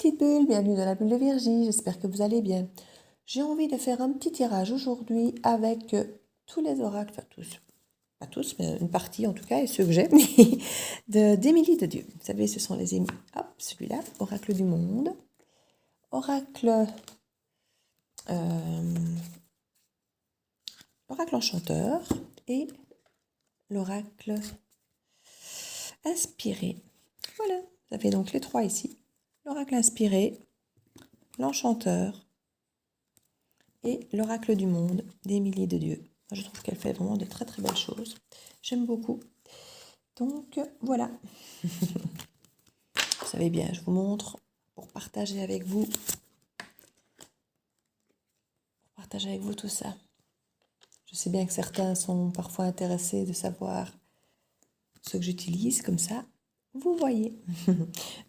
petites bulles, bienvenue dans la bulle de Virgie, j'espère que vous allez bien. J'ai envie de faire un petit tirage aujourd'hui avec tous les oracles, enfin tous, pas tous, mais une partie en tout cas, et ceux que j'ai, d'Émilie de Dieu. Vous savez, ce sont les Émilie. Hop, celui-là, oracle du monde, oracle, l'oracle enchanteur et l'oracle inspiré. Voilà, vous avez donc les trois ici. L'oracle inspiré, l'enchanteur et l'oracle du monde d'Émilie de Dieu. Je trouve qu'elle fait vraiment de très très belles choses. J'aime beaucoup. Donc voilà. Vous savez bien, je vous montre pour partager avec vous. Tout ça. Je sais bien que certains sont parfois intéressés de savoir ce que j'utilise comme ça. Vous voyez.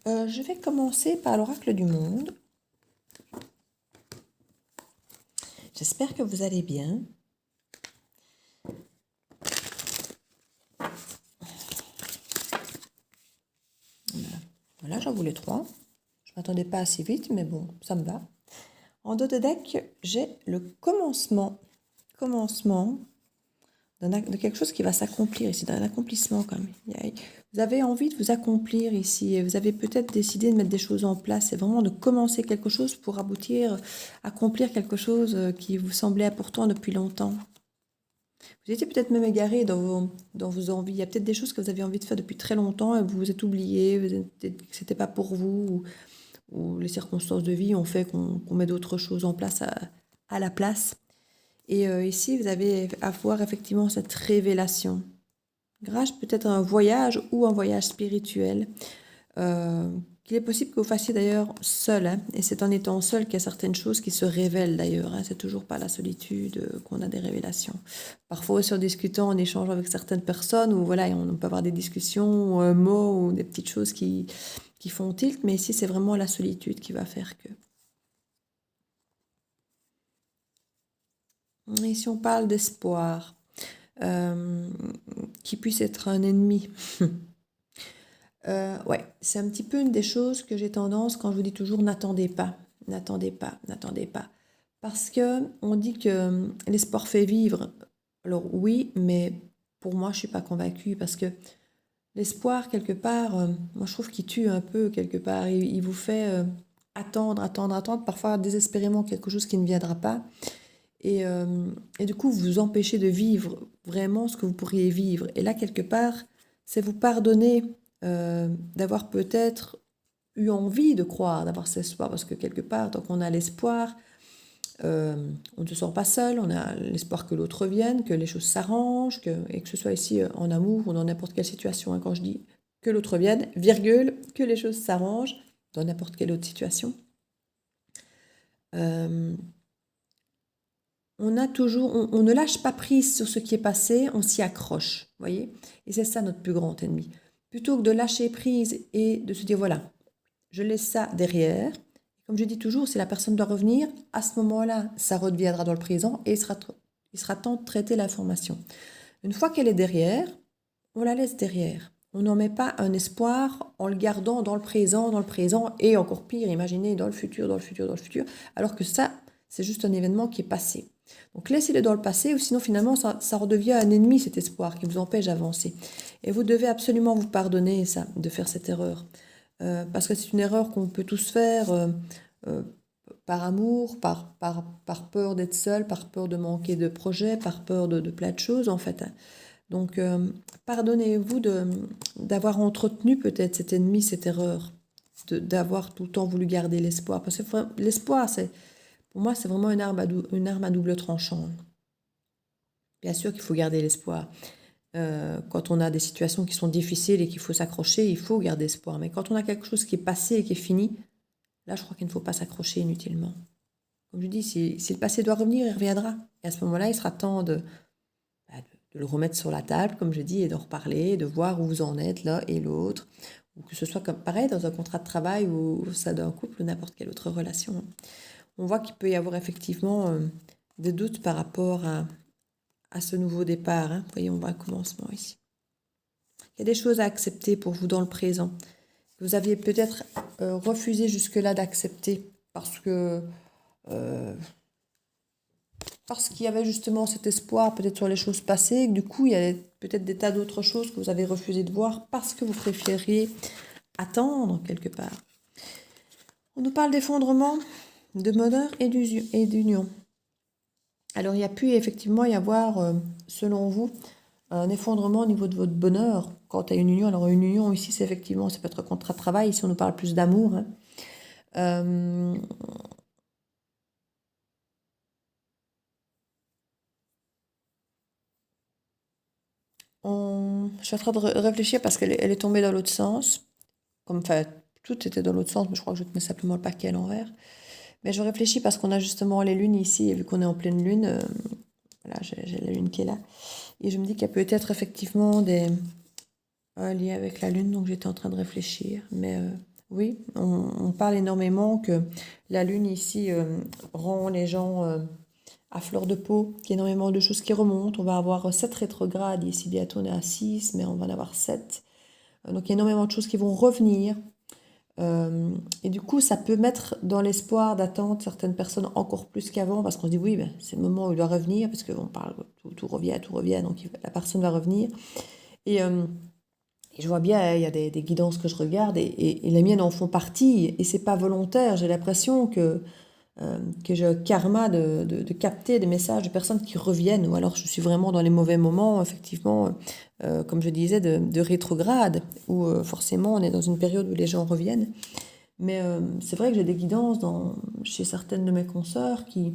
Je vais commencer par l'oracle du monde. J'espère que vous allez bien. Voilà, j'en voulais 3. Je ne m'attendais pas assez vite, mais bon, ça me va. En dos de deck, j'ai le commencement de quelque chose qui va s'accomplir ici, d'un accomplissement quand même. Vous avez envie de vous accomplir ici, et vous avez peut-être décidé de mettre des choses en place. C'est vraiment de commencer quelque chose pour aboutir, accomplir quelque chose qui vous semblait important depuis longtemps. Vous étiez peut-être même égaré dans vos envies. Il y a peut-être des choses que vous avez envie de faire depuis très longtemps et vous vous êtes oublié, que ce n'était pas pour vous, ou les circonstances de vie ont fait qu'on met d'autres choses en place à la place. Et ici, vous avez à voir effectivement cette révélation. Grâce peut-être à un voyage ou un voyage spirituel, qu'il est possible que vous fassiez d'ailleurs seul. Hein, et c'est en étant seul qu'il y a certaines choses qui se révèlent d'ailleurs. Hein, c'est toujours pas la solitude qu'on a des révélations. Parfois aussi en discutant, en échangeant avec certaines personnes, où voilà, on peut avoir des discussions, ou un mot, ou des petites choses qui font tilt. Mais ici, c'est vraiment la solitude qui va faire que... Et si on parle d'espoir, qui puisse être un ennemi. Ouais, c'est un petit peu une des choses que j'ai tendance, quand je vous dis toujours n'attendez pas, n'attendez pas, n'attendez pas. Parce que on dit que l'espoir fait vivre. Alors oui, mais pour moi, je suis pas convaincue parce que l'espoir, quelque part, moi je trouve qu'il tue un peu quelque part. Il vous fait attendre, attendre, attendre, parfois désespérément quelque chose qui ne viendra pas. Et du coup, vous vous empêchez de vivre vraiment ce que vous pourriez vivre. Et là, quelque part, c'est vous pardonner d'avoir peut-être eu envie de croire, d'avoir cet espoir. Parce que quelque part, tant qu'on a l'espoir, on ne se sent pas seul, on a l'espoir que l'autre vienne, que les choses s'arrangent, et que ce soit ici en amour ou dans n'importe quelle situation. Hein, quand je dis que l'autre vienne, virgule, que les choses s'arrangent dans n'importe quelle autre situation. On a toujours, on ne lâche pas prise sur ce qui est passé, on s'y accroche, voyez. Et c'est ça notre plus grand ennemi. Plutôt que de lâcher prise et de se dire, voilà, je laisse ça derrière. Comme je dis toujours, si la personne doit revenir, à ce moment-là, ça reviendra dans le présent et il sera temps de traiter l'information. Une fois qu'elle est derrière, on la laisse derrière. On n'en met pas un espoir en le gardant dans le présent et encore pire, imaginez dans le futur, alors que ça, c'est juste un événement qui est passé. Donc laissez-le dans le passé ou sinon finalement ça redevient un ennemi cet espoir qui vous empêche d'avancer. Et vous devez absolument vous pardonner ça, de faire cette erreur. Parce que c'est une erreur qu'on peut tous faire par amour, par peur d'être seul, par peur de manquer de projets, par peur de plein de choses en fait. Donc pardonnez-vous d'avoir entretenu peut-être cet ennemi, cette erreur, d'avoir tout le temps voulu garder l'espoir. Parce que l'espoir, pour moi, c'est vraiment une arme à double tranchant. Bien sûr qu'il faut garder l'espoir. Quand on a des situations qui sont difficiles et qu'il faut s'accrocher, il faut garder espoir. Mais quand on a quelque chose qui est passé et qui est fini, là, je crois qu'il ne faut pas s'accrocher inutilement. Comme je dis, si le passé doit revenir, il reviendra. Et à ce moment-là, il sera temps de le remettre sur la table, comme je dis, et d'en reparler, de voir où vous en êtes l'un et l'autre. Ou que ce soit comme pareil dans un contrat de travail ou ça d'un couple ou n'importe quelle autre relation. On voit qu'il peut y avoir effectivement des doutes par rapport à ce nouveau départ. Hein. Vous voyez, on voit un commencement ici. Il y a des choses à accepter pour vous dans le présent. que vous aviez peut-être refusé jusque-là d'accepter parce qu'il y avait justement cet espoir peut-être sur les choses passées, et que du coup, il y a peut-être des tas d'autres choses que vous avez refusé de voir parce que vous préfériez attendre quelque part. On nous parle d'effondrement, de bonheur et d'union. Alors, il y a pu effectivement y avoir, selon vous, un effondrement au niveau de votre bonheur quant à une union. Alors, une union ici, c'est effectivement, ça peut être un contrat de travail, ici on nous parle plus d'amour. Hein. Je suis en train de réfléchir parce qu'elle est tombée dans l'autre sens. Enfin, tout était dans l'autre sens, mais je crois que je te mets simplement le paquet à l'envers. Mais je réfléchis parce qu'on a justement les lunes ici, et vu qu'on est en pleine lune, voilà, j'ai la lune qui est là. Et je me dis qu'il y a peut-être effectivement un lien avec la lune, donc j'étais en train de réfléchir. Mais oui, on parle énormément que la lune ici rend les gens à fleur de peau, qu'il y a énormément de choses qui remontent. On va avoir 7 rétrogrades, ici bientôt on est à 6, mais on va en avoir 7. Donc il y a énormément de choses qui vont revenir. Et du coup, ça peut mettre dans l'espoir d'attendre certaines personnes encore plus qu'avant, parce qu'on se dit oui, ben, c'est le moment où il doit revenir, parce qu'on parle, tout revient, donc la personne va revenir. Et je vois bien, il y a des guidances que je regarde, et les miennes en font partie, et c'est pas volontaire. J'ai l'impression que j'ai un karma de capter des messages de personnes qui reviennent, ou alors je suis vraiment dans les mauvais moments, effectivement, comme je disais, de rétrograde, où forcément on est dans une période où les gens reviennent. Mais c'est vrai que j'ai des guidances chez certaines de mes consoeurs qui,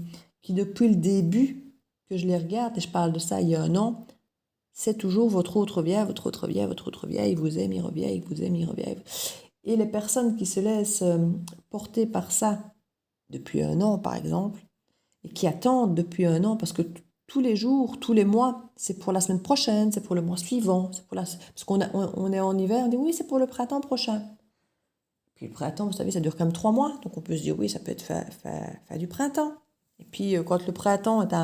depuis le début que je les regarde, et je parle de ça il y a un an, c'est toujours votre autre vient, votre autre vient, votre autre vient, il vous aime, il revient, il vous aime, il revient. Et les personnes qui se laissent porter par ça depuis un an, par exemple, et qui attendent depuis un an, parce que tous les jours, tous les mois, c'est pour la semaine prochaine, c'est pour le mois suivant, parce qu'on on est en hiver, on dit oui, c'est pour le printemps prochain. Puis le printemps, vous savez, ça dure quand même 3 mois, donc on peut se dire oui, ça peut être fin du printemps. Et puis quand le printemps est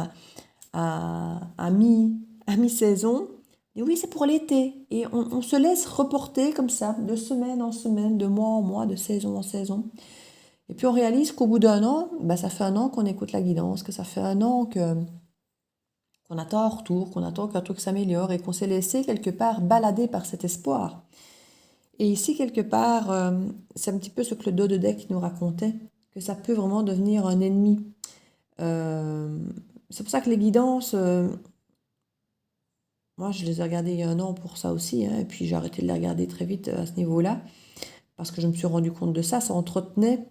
à mi-saison, et oui, c'est pour l'été. Et on se laisse reporter comme ça, de semaine en semaine, de mois en mois, de saison en saison. Et puis on réalise qu'au bout d'un an, ben ça fait un an qu'on écoute la guidance, que ça fait un an qu'on attend un retour, qu'on attend qu'un truc s'améliore, et qu'on s'est laissé quelque part balader par cet espoir. Et ici, quelque part, c'est un petit peu ce que le dos de deck nous racontait, que ça peut vraiment devenir un ennemi. C'est pour ça que les guidances, moi je les ai regardées il y a un an pour ça aussi, hein, et puis j'ai arrêté de les regarder très vite à ce niveau-là, parce que je me suis rendu compte de ça, ça entretenait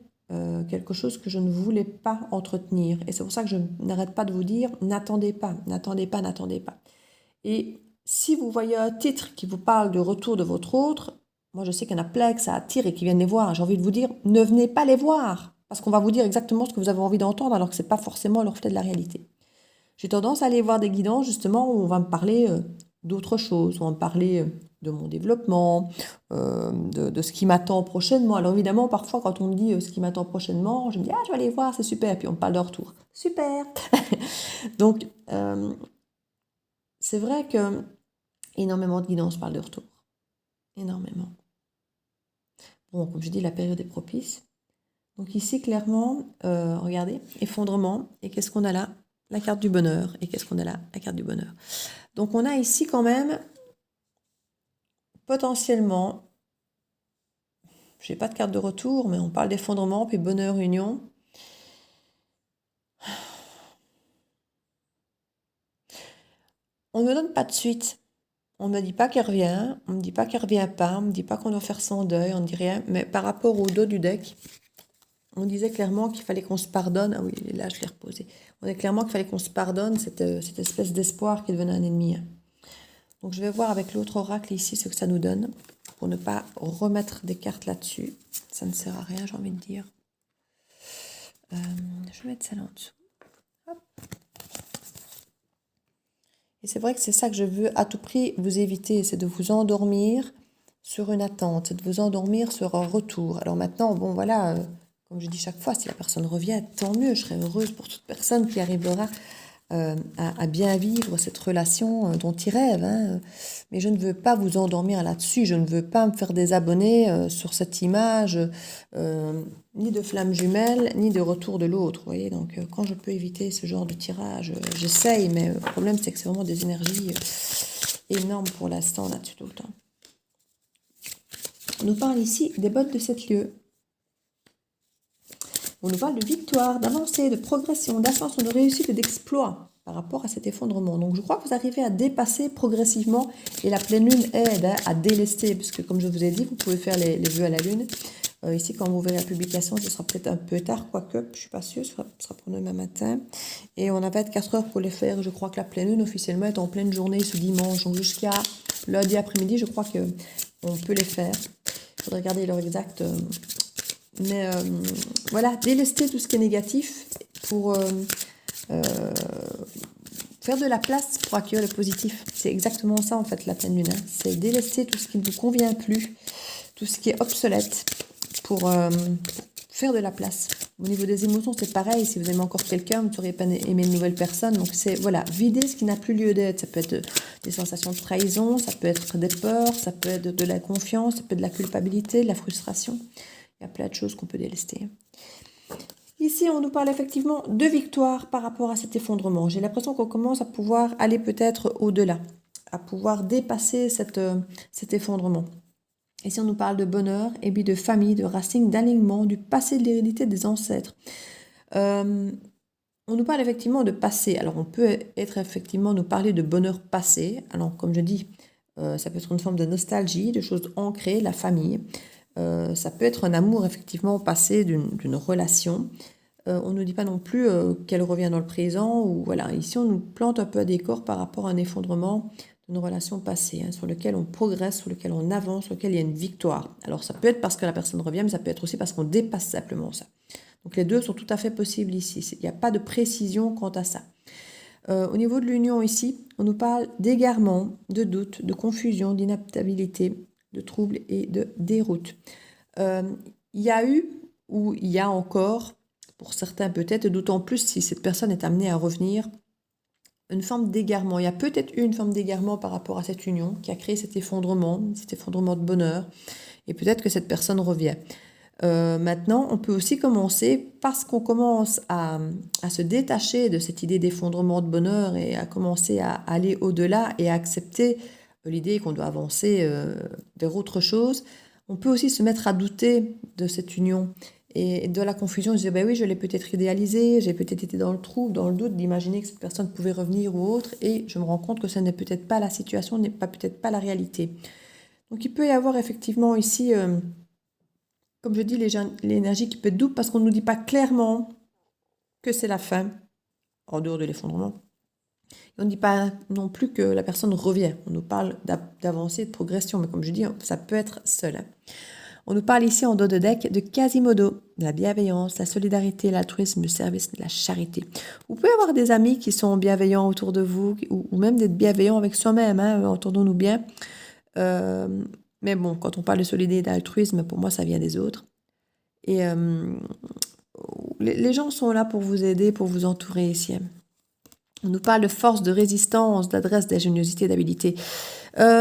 quelque chose que je ne voulais pas entretenir. Et c'est pour ça que je n'arrête pas de vous dire, n'attendez pas, n'attendez pas, n'attendez pas. Et si vous voyez un titre qui vous parle du retour de votre autre, moi je sais qu'il y en a plein que ça attire et qui viennent les voir. J'ai envie de vous dire, ne venez pas les voir, parce qu'on va vous dire exactement ce que vous avez envie d'entendre, alors que ce n'est pas forcément le reflet de la réalité. J'ai tendance à aller voir des guidances justement où on va me parler d'autres choses, on va me parler de mon développement, de ce qui m'attend prochainement. Alors évidemment, parfois quand on me dit ce qui m'attend prochainement, je me dis ah je vais aller voir, c'est super, puis on me parle de retour. Super. Donc c'est vrai que énormément de guidances parlent de retour. Énormément. Bon, comme je dis, la période est propice. Donc ici, clairement, regardez, effondrement. Et qu'est-ce qu'on a là? La carte du bonheur. Et qu'est-ce qu'on a là? La carte du bonheur. Donc on a ici quand même, potentiellement, je n'ai pas de carte de retour, mais on parle d'effondrement, puis bonheur, union. On ne me donne pas de suite. On ne me dit pas qu'elle revient, on ne me dit pas qu'elle ne revient pas, on ne me dit pas qu'on doit faire son deuil, on ne dit rien. Mais par rapport au dos du deck, on disait clairement qu'il fallait qu'on se pardonne. Ah oui, là, je l'ai reposé. On disait clairement qu'il fallait qu'on se pardonne cette espèce d'espoir qui devenait un ennemi. Donc, je vais voir avec l'autre oracle ici ce que ça nous donne pour ne pas remettre des cartes là-dessus. Ça ne sert à rien, j'ai envie de dire. Je vais mettre celle en dessous. Hop. Et c'est vrai que c'est ça que je veux à tout prix vous éviter, c'est de vous endormir sur une attente, c'est de vous endormir sur un retour. Alors maintenant, bon voilà, comme je dis chaque fois, si la personne revient, tant mieux, je serai heureuse pour toute personne qui arrivera à bien vivre cette relation dont il rêve, hein. Mais je ne veux pas vous endormir là-dessus, je ne veux pas me faire désabonner sur cette image, ni de flamme jumelle, ni de retour de l'autre, vous voyez. Donc quand je peux éviter ce genre de tirage, j'essaye, mais le problème c'est que c'est vraiment des énergies énormes pour l'instant là-dessus tout le temps. On nous parle ici des bottes de 7 lieux. On nous parle de victoire, d'avancée, de progression, d'ascension, de réussite et d'exploit par rapport à cet effondrement. Donc je crois que vous arrivez à dépasser progressivement et la pleine lune aide à délester, puisque comme je vous ai dit, vous pouvez faire les vœux à la lune. Ici, quand vous verrez la publication, ce sera peut-être un peu tard, quoique, je ne suis pas sûre, ce sera pour demain matin. Et on a 24 heures pour les faire. Je crois que la pleine lune officiellement est en pleine journée ce dimanche, donc jusqu'à lundi après-midi, je crois qu'on peut les faire. Il faudrait regarder l'heure exacte. Mais voilà, délester tout ce qui est négatif pour faire de la place pour accueillir le positif. C'est exactement ça en fait la pleine lune. Hein. C'est délester tout ce qui ne vous convient plus, tout ce qui est obsolète pour faire de la place. Au niveau des émotions, c'est pareil. Si vous aimez encore quelqu'un, vous n'auriez pas aimé une nouvelle personne. Donc c'est voilà, vider ce qui n'a plus lieu d'être. Ça peut être des sensations de trahison, ça peut être des peurs, ça peut être de la confiance, ça peut être de la culpabilité, de la frustration. Il y a plein de choses qu'on peut délester. Ici, on nous parle effectivement de victoire par rapport à cet effondrement. J'ai l'impression qu'on commence à pouvoir aller peut-être au-delà, à pouvoir dépasser cet effondrement. Ici, on nous parle de bonheur, et puis de famille, de racines, d'alignement, du passé, de l'hérédité des ancêtres. On nous parle effectivement de passé. Alors, on peut nous parler de bonheur passé. Alors, comme je dis, ça peut être une forme de nostalgie, de choses ancrées, la famille. Ça peut être un amour effectivement passé d'une relation. On ne nous dit pas non plus qu'elle revient dans le présent. Ou voilà. Ici, on nous plante un peu à décor par rapport à un effondrement d'une relation passée, hein, sur lequel on progresse, sur lequel on avance, sur lequel il y a une victoire. Alors ça peut être parce que la personne revient, mais ça peut être aussi parce qu'on dépasse simplement ça. Donc les deux sont tout à fait possibles ici. Il n'y a pas de précision quant à ça. Au niveau de l'union ici, on nous parle d'égarement, de doute, de confusion, d'inadaptabilité, de troubles et de déroute. Il y a eu, ou il y a encore, pour certains peut-être, d'autant plus si cette personne est amenée à revenir, une forme d'égarement. Il y a peut-être eu une forme d'égarement par rapport à cette union qui a créé cet effondrement de bonheur, et peut-être que cette personne revient. Maintenant, on peut aussi commencer, parce qu'on commence à se détacher de cette idée d'effondrement de bonheur et à commencer à aller au-delà et à accepter l'idée qu'on doit avancer vers autre chose, on peut aussi se mettre à douter de cette union et de la confusion. Je dis, ben oui, je l'ai peut-être idéalisé, j'ai peut-être été dans le trou, dans le doute d'imaginer que cette personne pouvait revenir ou autre, et je me rends compte que ce n'est peut-être pas la situation, n'est peut-être pas la réalité. Donc il peut y avoir effectivement ici, comme je dis, l'énergie qui peut être double parce qu'on ne nous dit pas clairement que c'est la fin, en dehors de l'effondrement. On ne dit pas non plus que la personne revient. On nous parle d'avancée, de progression, mais comme je dis, ça peut être seul. On nous parle ici en dos de deck de Quasimodo, de la bienveillance, de la solidarité, l'altruisme, le service, de la charité. Vous pouvez avoir des amis qui sont bienveillants autour de vous, ou même d'être bienveillants avec soi-même, hein, entendons-nous bien. Mais bon, quand on parle de solidarité et d'altruisme, pour moi, ça vient des autres. Et les gens sont là pour vous aider, pour vous entourer ici. On nous parle de force, de résistance, d'adresse, d'ingéniosité, d'habilité.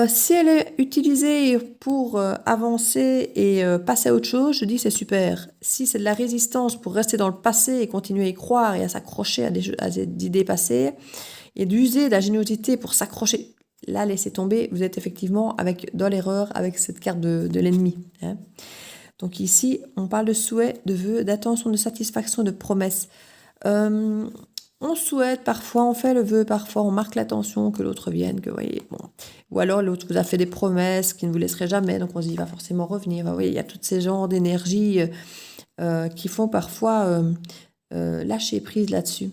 Si elle est utilisée pour avancer et passer à autre chose, je dis c'est super. Si c'est de la résistance pour rester dans le passé et continuer à y croire et à s'accrocher à des idées passées, et d'user d'ingéniosité pour s'accrocher, là, laissez tomber, vous êtes effectivement dans l'erreur avec cette carte de l'ennemi. Hein. Donc ici, on parle de souhait, de vœux, d'attention, de satisfaction, de promesse. On souhaite, parfois on fait le vœu, parfois on marque l'attention que l'autre vienne, que voyez, bon. Ou alors l'autre vous a fait des promesses qui ne vous laisserait jamais, donc on se dit il va forcément revenir. Vous voyez, il y a tous ces genres d'énergie qui font parfois lâcher prise là-dessus.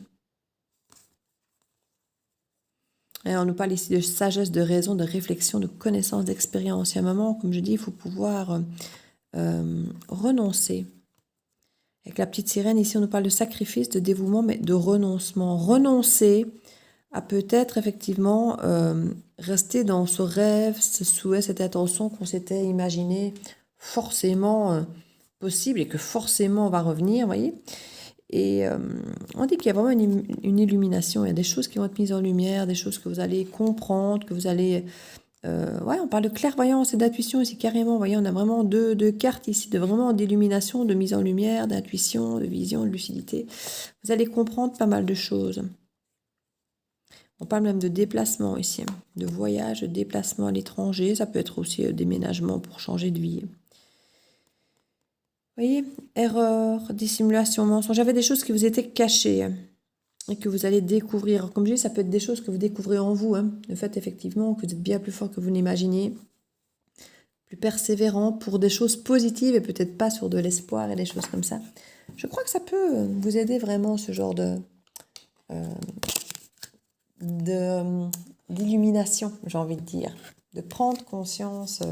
Et on nous parle ici de sagesse, de raison, de réflexion, de connaissance, d'expérience. Il y a un moment, comme je dis, il faut pouvoir renoncer. Avec la petite sirène, ici, on nous parle de sacrifice, de dévouement, mais de renoncement. Renoncer à peut-être, effectivement, rester dans ce rêve, ce souhait, cette intention qu'on s'était imaginé forcément possible et que forcément on va revenir, vous voyez. Et on dit qu'il y a vraiment une illumination. Il y a des choses qui vont être mises en lumière, des choses que vous allez comprendre, que vous allez... ouais, on parle de clairvoyance et d'intuition ici carrément. Vous voyez, on a vraiment deux cartes ici, de vraiment d'illumination, de mise en lumière, d'intuition, de vision, de lucidité. Vous allez comprendre pas mal de choses. On parle même de déplacement ici, de voyage, de déplacement à l'étranger. Ça peut être aussi déménagement pour changer de vie. Vous voyez, erreur, dissimulation, mensonge. J'avais des choses qui vous étaient cachées et que vous allez découvrir. Comme je dis, ça peut être des choses que vous découvrez en vous. Le fait, effectivement, que vous êtes bien plus fort que vous n'imaginez, plus persévérant pour des choses positives et peut-être pas sur de l'espoir et des choses comme ça. Je crois que ça peut vous aider vraiment, ce genre d'illumination, j'ai envie de dire. De prendre conscience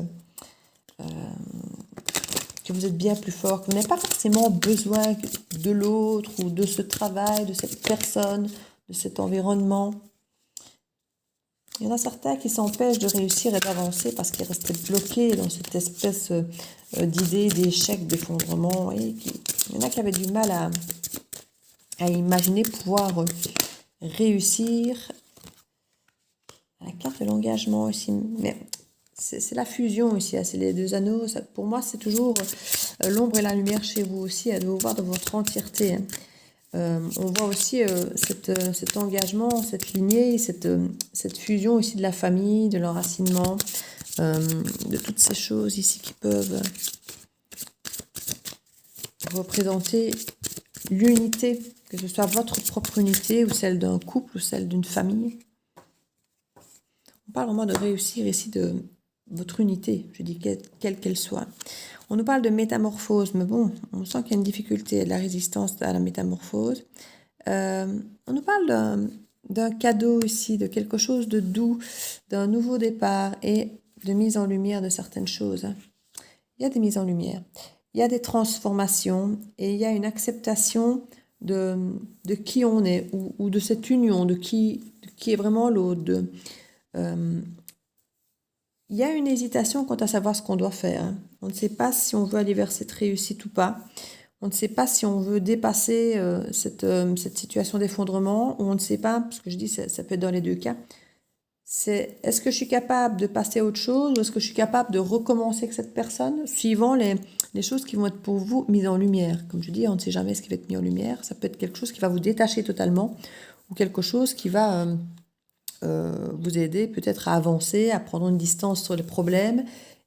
que vous êtes bien plus fort, que vous n'avez pas forcément besoin de l'autre ou de ce travail, de cette personne, de cet environnement. Il y en a certains qui s'empêchent de réussir et d'avancer parce qu'ils restaient bloqués dans cette espèce d'idée d'échec, d'effondrement. Il y en a qui avaient du mal à imaginer pouvoir réussir. La carte de l'engagement aussi, mais c'est la fusion ici, c'est les deux anneaux. Ça, pour moi, c'est toujours l'ombre et la lumière chez vous aussi, à vous voir dans votre entièreté. On voit aussi cet engagement, cette lignée, cette fusion aussi de la famille, de l'enracinement, de toutes ces choses ici qui peuvent représenter l'unité, que ce soit votre propre unité ou celle d'un couple ou celle d'une famille. On parle vraiment de réussir ici de votre unité, je dis quelle qu'elle soit. On nous parle de métamorphose, mais bon, on sent qu'il y a une difficulté, de la résistance à la métamorphose. On nous parle d'un cadeau ici, de quelque chose de doux, d'un nouveau départ et de mise en lumière de certaines choses. Il y a des mises en lumière, il y a des transformations et il y a une acceptation de qui on est ou de cette union, de qui est vraiment l'autre. Il y a une hésitation quant à savoir ce qu'on doit faire. On ne sait pas si on veut aller vers cette réussite ou pas. On ne sait pas si on veut dépasser cette situation d'effondrement ou on ne sait pas, parce que je dis ça peut être dans les deux cas. C'est est-ce que je suis capable de passer à autre chose ou est-ce que je suis capable de recommencer avec cette personne suivant les choses qui vont être pour vous mises en lumière. Comme je dis, on ne sait jamais ce qui va être mis en lumière. Ça peut être quelque chose qui va vous détacher totalement ou quelque chose qui va... vous aider peut-être à avancer, à prendre une distance sur les problèmes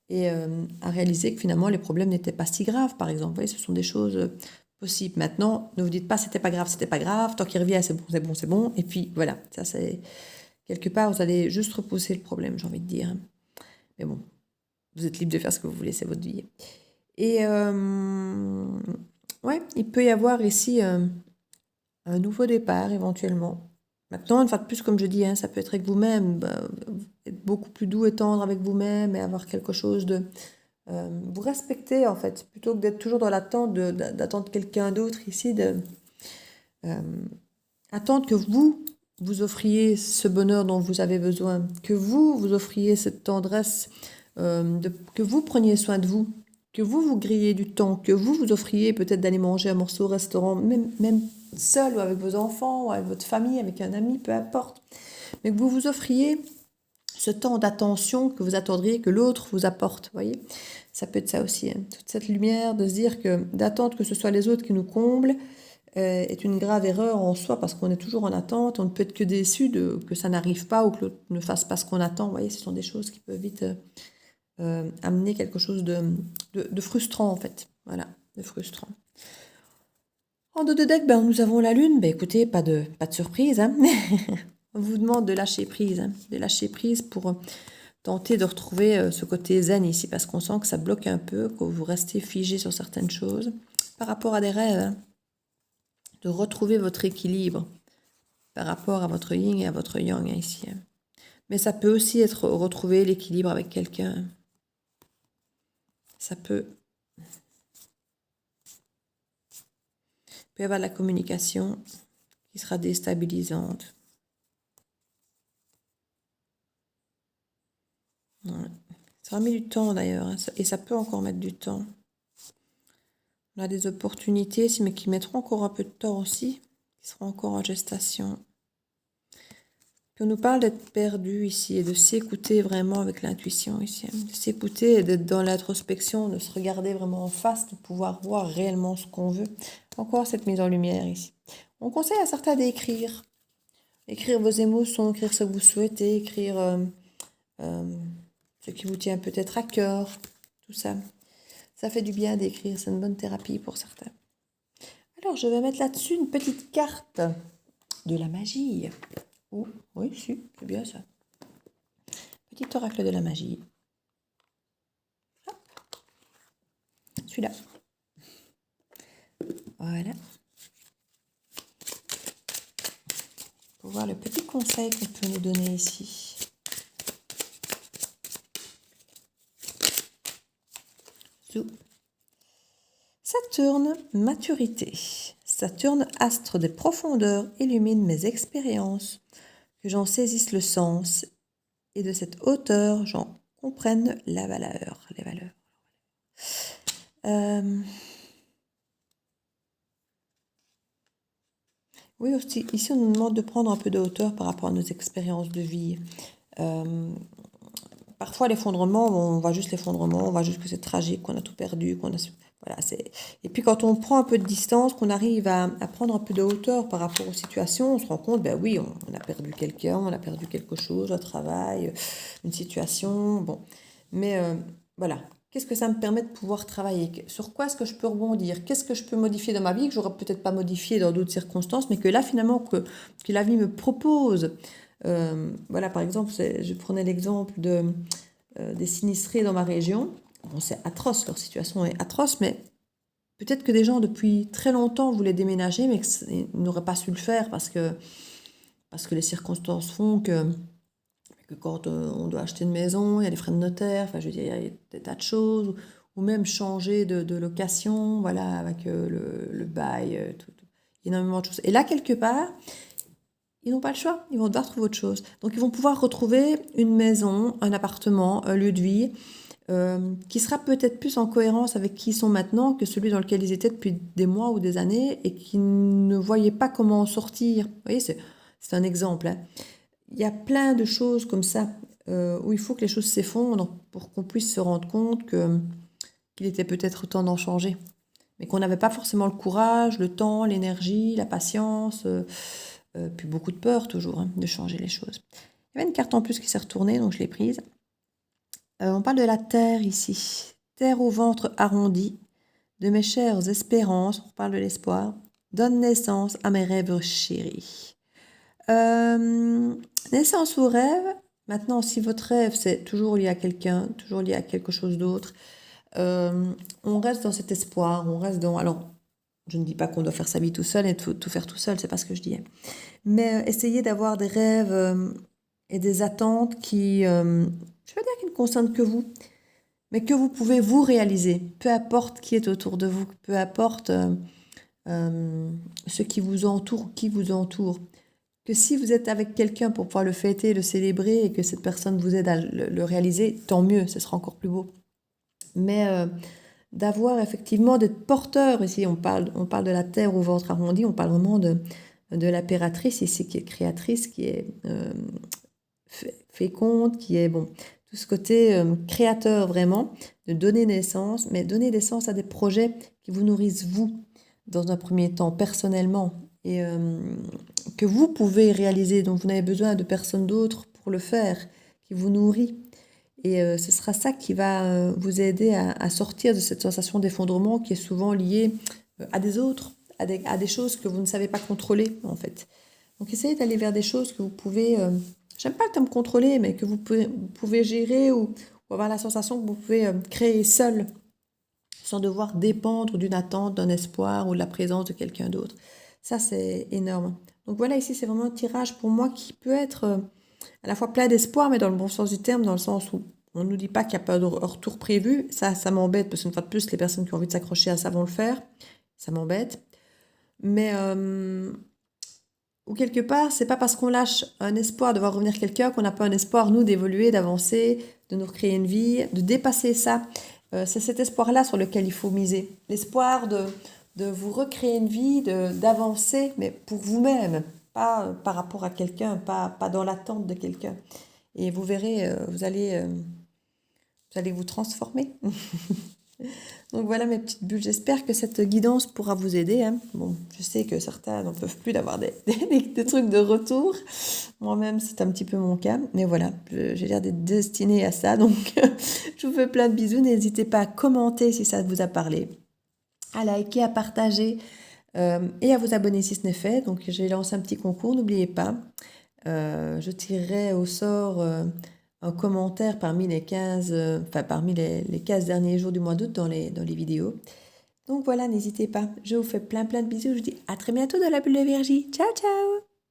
et à réaliser que finalement les problèmes n'étaient pas si graves, par exemple. Vous voyez, ce sont des choses possibles. Maintenant, ne vous dites pas c'était pas grave, tant qu'il revient, c'est bon, c'est bon, c'est bon. Et puis voilà, ça c'est quelque part, vous allez juste repousser le problème, j'ai envie de dire. Mais bon, vous êtes libre de faire ce que vous voulez, c'est votre vie. Et ouais, il peut y avoir ici un nouveau départ éventuellement. Maintenant, une fois de plus, comme je dis, ça peut être avec vous-même, être beaucoup plus doux et tendre avec vous-même et avoir quelque chose de... vous respecter, en fait, plutôt que d'être toujours dans l'attente d'attendre quelqu'un d'autre ici, attendre que vous offriez ce bonheur dont vous avez besoin, que vous offriez cette tendresse, que vous preniez soin de vous, que vous grilliez du temps, que vous offriez peut-être d'aller manger un morceau au restaurant, même seul ou avec vos enfants, ou avec votre famille, avec un ami, peu importe. Mais que vous offriez ce temps d'attention que vous attendriez que l'autre vous apporte, vous voyez. Ça peut être ça aussi, toute cette lumière de se dire que d'attendre que ce soit les autres qui nous comblent est une grave erreur en soi parce qu'on est toujours en attente, on ne peut être que déçu que ça n'arrive pas ou que l'autre ne fasse pas ce qu'on attend, vous voyez, ce sont des choses qui peuvent vite amener quelque chose de frustrant en fait, voilà, de frustrant. En dos de deck, nous avons la lune. Écoutez, pas de surprise. On vous demande de lâcher prise pour tenter de retrouver ce côté zen ici, parce qu'on sent que ça bloque un peu, que vous restez figé sur certaines choses. Par rapport à des rêves, de retrouver votre équilibre par rapport à votre yin et à votre yang ici. Mais ça peut aussi être retrouver l'équilibre avec quelqu'un. Ça peut... Il peut y avoir de la communication qui sera déstabilisante. Ouais. Ça va mettre du temps d'ailleurs, et ça peut encore mettre du temps. On a des opportunités, mais qui mettront encore un peu de temps aussi, qui seront encore en gestation. Puis on nous parle d'être perdu ici et de s'écouter vraiment avec l'intuition ici. De s'écouter et d'être dans l'introspection, de se regarder vraiment en face, de pouvoir voir réellement ce qu'on veut. Encore cette mise en lumière ici. On conseille à certains d'écrire. Écrire vos émotions, écrire ce que vous souhaitez, écrire ce qui vous tient peut-être à cœur, tout ça. Ça fait du bien d'écrire, c'est une bonne thérapie pour certains. Alors, je vais mettre là-dessus une petite carte de la magie. Oh, oui, si, c'est bien ça. Petit oracle de la magie. Hop. Celui-là. Voilà. Pour voir le petit conseil qu'on peut nous donner ici. Saturne, maturité. Saturne, astre des profondeurs, illumine mes expériences, que j'en saisisse le sens, et de cette hauteur, j'en comprenne la valeur, les valeurs. Oui, aussi, ici, on nous demande de prendre un peu de hauteur par rapport à nos expériences de vie. Parfois, l'effondrement, on voit juste l'effondrement, on voit juste que c'est tragique, qu'on a tout perdu, qu'on a... Voilà, et puis quand on prend un peu de distance, qu'on arrive à prendre un peu de hauteur par rapport aux situations, on se rend compte, ben oui, on a perdu quelqu'un, on a perdu quelque chose, un travail, une situation, bon. Mais voilà, qu'est-ce que ça me permet de pouvoir travailler? Sur quoi est-ce que je peux rebondir? Qu'est-ce que je peux modifier dans ma vie que j'aurais peut-être pas modifié dans d'autres circonstances, mais que là, finalement, que la vie me propose. Voilà, par exemple, je prenais l'exemple des sinistrés dans ma région. Bon, c'est atroce, leur situation est atroce, mais peut-être que des gens depuis très longtemps voulaient déménager, mais qu'ils n'auraient pas su le faire parce que les circonstances font que quand on doit acheter une maison, il y a des frais de notaire, enfin je veux dire, il y a des tas de choses, ou même changer de location, voilà, avec le bail, énormément de choses. Et là, quelque part, ils n'ont pas le choix, ils vont devoir trouver autre chose. Donc ils vont pouvoir retrouver une maison, un appartement, un lieu de vie, qui sera peut-être plus en cohérence avec qui ils sont maintenant que celui dans lequel ils étaient depuis des mois ou des années et qui ne voyaient pas comment en sortir. Vous voyez, c'est un exemple. Hein. Il y a plein de choses comme ça où il faut que les choses s'effondrent pour qu'on puisse se rendre compte qu'il était peut-être temps d'en changer. Mais qu'on n'avait pas forcément le courage, le temps, l'énergie, la patience, puis beaucoup de peur toujours hein, de changer les choses. Il y avait une carte en plus qui s'est retournée, donc je l'ai prise. On parle de la terre ici. Terre au ventre arrondi, de mes chères espérances, on parle de l'espoir, donne naissance à mes rêves chéris. Naissance ou rêve, maintenant si votre rêve c'est toujours lié à quelqu'un, toujours lié à quelque chose d'autre, on reste dans cet espoir, on reste dans... Alors, je ne dis pas qu'on doit faire sa vie tout seul et tout faire tout seul, c'est pas ce que je dis. Hein. Mais essayez d'avoir des rêves et des attentes qui, je veux dire, qui ne concernent que vous, mais que vous pouvez vous réaliser, peu importe qui est autour de vous, peu importe ce qui vous entoure, qui vous entoure. Que si vous êtes avec quelqu'un pour pouvoir le fêter, le célébrer et que cette personne vous aide à le réaliser, tant mieux, ce sera encore plus beau. Mais d'avoir effectivement, d'être porteur, ici on parle de la terre au ventre arrondi, on parle vraiment de l'impératrice ici qui est créatrice, qui est féconde, qui est bon, tout ce côté créateur vraiment, de donner naissance, mais donner naissance à des projets qui vous nourrissent vous, dans un premier temps, personnellement, et que vous pouvez réaliser, dont vous n'avez besoin de personne d'autre pour le faire, qui vous nourrit. Et ce sera ça qui va vous aider à sortir de cette sensation d'effondrement qui est souvent liée à des autres, à des choses que vous ne savez pas contrôler, en fait. Donc, essayez d'aller vers des choses que vous pouvez, j'aime pas le terme contrôler, mais que vous pouvez gérer ou avoir la sensation que vous pouvez créer seul, sans devoir dépendre d'une attente, d'un espoir ou de la présence de quelqu'un d'autre. Ça, c'est énorme. Donc voilà, ici, c'est vraiment un tirage pour moi qui peut être à la fois plein d'espoir, mais dans le bon sens du terme, dans le sens où on ne nous dit pas qu'il n'y a pas de retour prévu. Ça m'embête, parce qu'une fois de plus, les personnes qui ont envie de s'accrocher à ça vont le faire. Ça m'embête. Mais, ou quelque part, c'est pas parce qu'on lâche un espoir de voir revenir quelqu'un qu'on n'a pas un espoir, nous, d'évoluer, d'avancer, de nous recréer une vie, de dépasser ça. c'est cet espoir-là sur lequel il faut miser. L'espoir de vous recréer une vie, d'avancer, mais pour vous-même, pas par rapport à quelqu'un, pas dans l'attente de quelqu'un. Et vous verrez, vous allez vous transformer. Donc voilà mes petites bulles, j'espère que cette guidance pourra vous aider. Hein. Bon, je sais que certains n'en peuvent plus d'avoir des trucs de retour. Moi-même, c'est un petit peu mon cas. Mais voilà, j'ai l'air d'être destinée à ça. Donc, je vous fais plein de bisous. N'hésitez pas à commenter si ça vous a parlé, à liker, à partager et à vous abonner si ce n'est fait. Donc, j'ai lancé un petit concours, n'oubliez pas. Je tirerai au sort un commentaire parmi les 15, parmi les 15 derniers jours du mois d'août dans les vidéos. Donc voilà, n'hésitez pas. Je vous fais plein de bisous. Je vous dis à très bientôt dans la bulle de Virgie. Ciao, ciao!